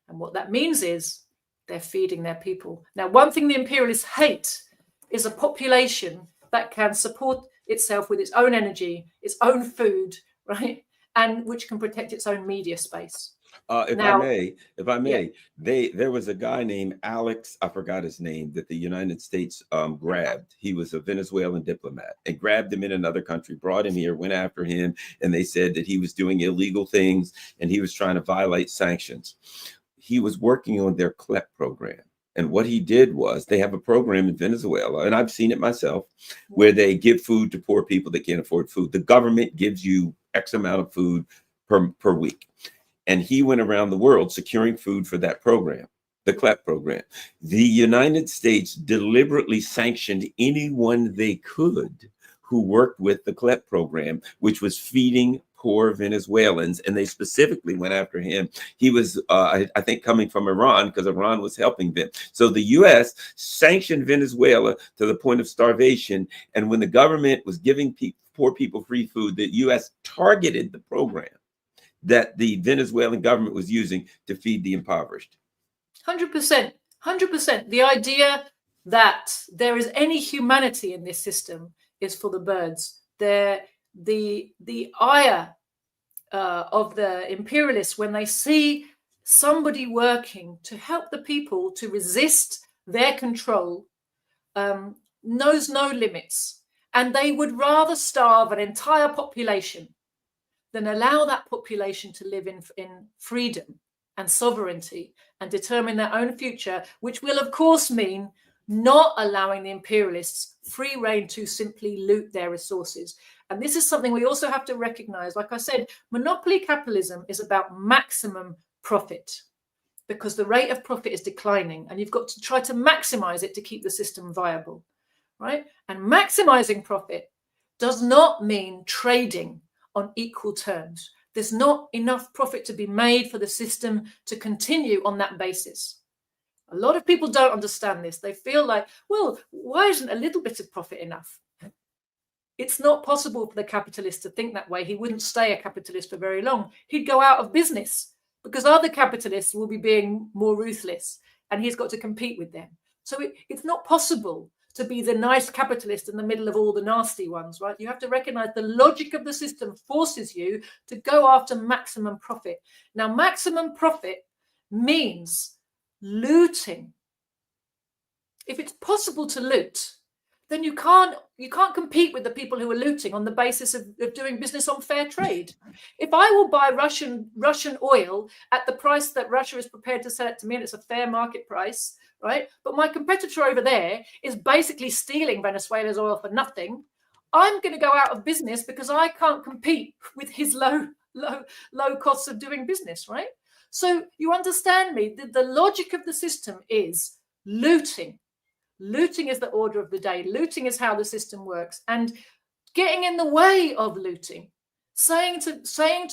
[SPEAKER 2] And what that means is they're feeding their people. Now, one thing the imperialists hate is a population that can support itself with its own energy, its own food, right? And which can protect its own media space.
[SPEAKER 1] If I may, yeah. There was a guy named Alex, I forgot his name, that the United States grabbed. He was a Venezuelan diplomat, and grabbed him in another country, brought him here, went after him, and they said that he was doing illegal things and he was trying to violate sanctions. he was working on their CLEP program. And what he did was, they have a program in Venezuela, and I've seen it myself, where they give food to poor people that can't afford food. The government gives you X amount of food per week. And he went around the world securing food for that program, the CLEP program. The United States deliberately sanctioned anyone they could who worked with the CLEP program, which was feeding poor Venezuelans, and they specifically went after him. He was, I think, coming from Iran, because Iran was helping them. So the U.S. sanctioned Venezuela to the point of starvation, and when the government was giving poor people free food, the U.S. targeted the program that the Venezuelan government was using to feed the impoverished.
[SPEAKER 2] 100%, 100%. The idea that there is any humanity in this system is for the birds. The ire of the imperialists, when they see somebody working to help the people to resist their control, knows no limits, and they would rather starve an entire population than allow that population to live in freedom and sovereignty and determine their own future, which will of course mean not allowing the imperialists free rein to simply loot their resources. And this is something we also have to recognize. Like I said, monopoly capitalism is about maximum profit, because the rate of profit is declining, and you've got to try to maximize it to keep the system viable, right? And maximizing profit does not mean trading on equal terms. There's not enough profit to be made for the system to continue on that basis. A lot of people don't understand this. They feel like, well, why isn't a little bit of profit enough? It's not possible for the capitalist to think that way. He wouldn't stay a capitalist for very long. He'd go out of business, because other capitalists will be being more ruthless, and he's got to compete with them. So it's not possible to be the nice capitalist in the middle of all the nasty ones, right? You have to recognize the logic of the system forces you to go after maximum profit. Now, maximum profit means looting. If it's possible to loot, then you can't compete with the people who are looting on the basis of doing business on fair trade. If I will buy Russian oil at the price that Russia is prepared to sell it to me, and it's a fair market price, right? But my competitor over there is basically stealing Venezuela's oil for nothing, I'm going to go out of business because I can't compete with his low costs of doing business, right? So you understand me, the logic of the system is looting. Looting is the order of the day. Looting is how the system works. And getting in the way of looting, saying to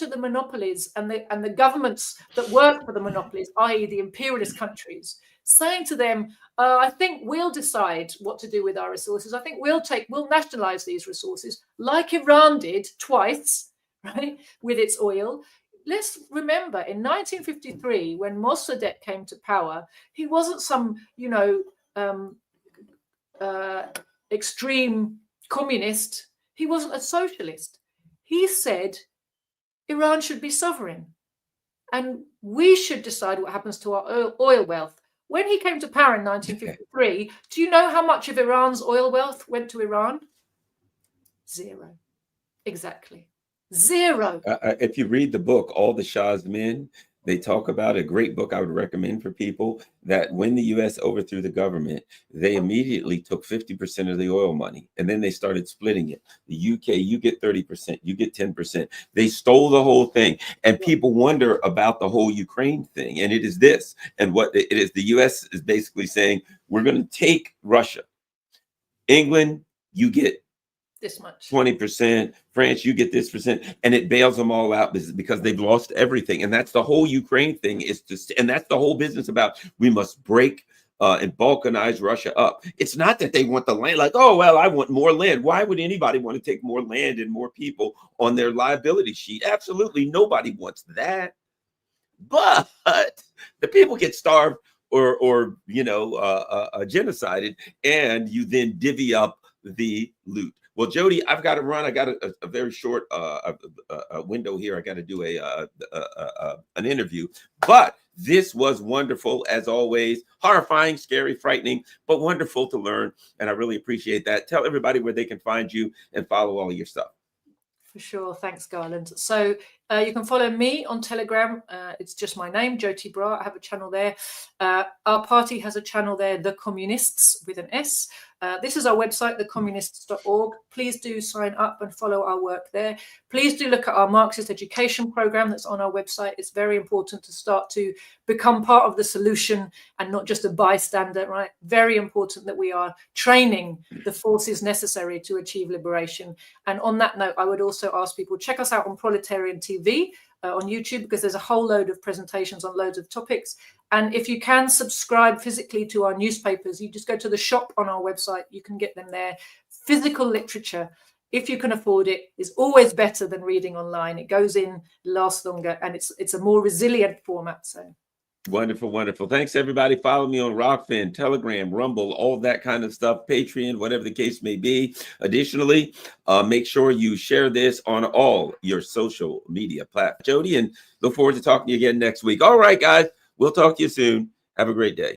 [SPEAKER 2] the monopolies and the governments that work for the monopolies, i.e. the imperialist countries, saying to them, I think we'll decide what to do with our resources. I think we'll nationalize these resources, like Iran did twice, right, with its oil. Let's remember, in 1953, when Mossadegh came to power, he wasn't some, extreme communist. He wasn't a socialist. He said Iran should be sovereign and we should decide what happens to our oil wealth. When he came to power in 1953, do you know how much of Iran's oil wealth went to Iran? Zero. Exactly. Zero.
[SPEAKER 1] If you read the book, All the Shah's Men, they talk about a great book I would recommend for people, that when the U.S. overthrew the government, they immediately took 50% of the oil money, and then they started splitting it. The UK, you get 30%, you get 10%. They stole the whole thing. And people wonder about the whole Ukraine thing. And it is this. And what it is, the U.S. is basically saying, we're going to take Russia. England, you get
[SPEAKER 2] this much,
[SPEAKER 1] 20%, France, you get this percent, and it bails them all out because they've lost everything. And that's the whole Ukraine thing, and that's the whole business about, we must break and balkanize Russia up. It's not that they want the land, like, oh, well, I want more land. Why would anybody want to take more land and more people on their liability sheet? Absolutely nobody wants that. But the people get starved or genocided, and you then divvy up the loot. Well, Joti, I've got to run. I got a very short window here. I got to do an interview. But this was wonderful, as always. Horrifying, scary, frightening, but wonderful to learn. And I really appreciate that. Tell everybody where they can find you and follow all of your stuff.
[SPEAKER 2] For sure. Thanks, Garland. So You can follow me on Telegram. It's just my name, Joti Brar. I have a channel there. Our party has a channel there, The Communists, with an S. This is our website, thecommunists.org. Please do sign up and follow our work there. Please do look at our Marxist education program that's on our website. It's very important to start to become part of the solution and not just a bystander, right? Very important that we are training the forces necessary to achieve liberation. And on that note, I would also ask people, check us out on Proletarian TV on YouTube, because there's a whole load of presentations on loads of topics. And if you can subscribe physically to our newspapers, you just go to the shop on our website. You can get them there. Physical literature, if you can afford it, is always better than reading online. It goes in, lasts longer, and it's a more resilient format. So
[SPEAKER 1] wonderful, wonderful. Thanks, everybody. Follow me on Rockfin, Telegram, Rumble, all that kind of stuff, Patreon, whatever the case may be. Additionally, make sure you share this on all your social media platforms. Joti, and look forward to talking to you again next week. All right, guys, we'll talk to you soon. Have a great day.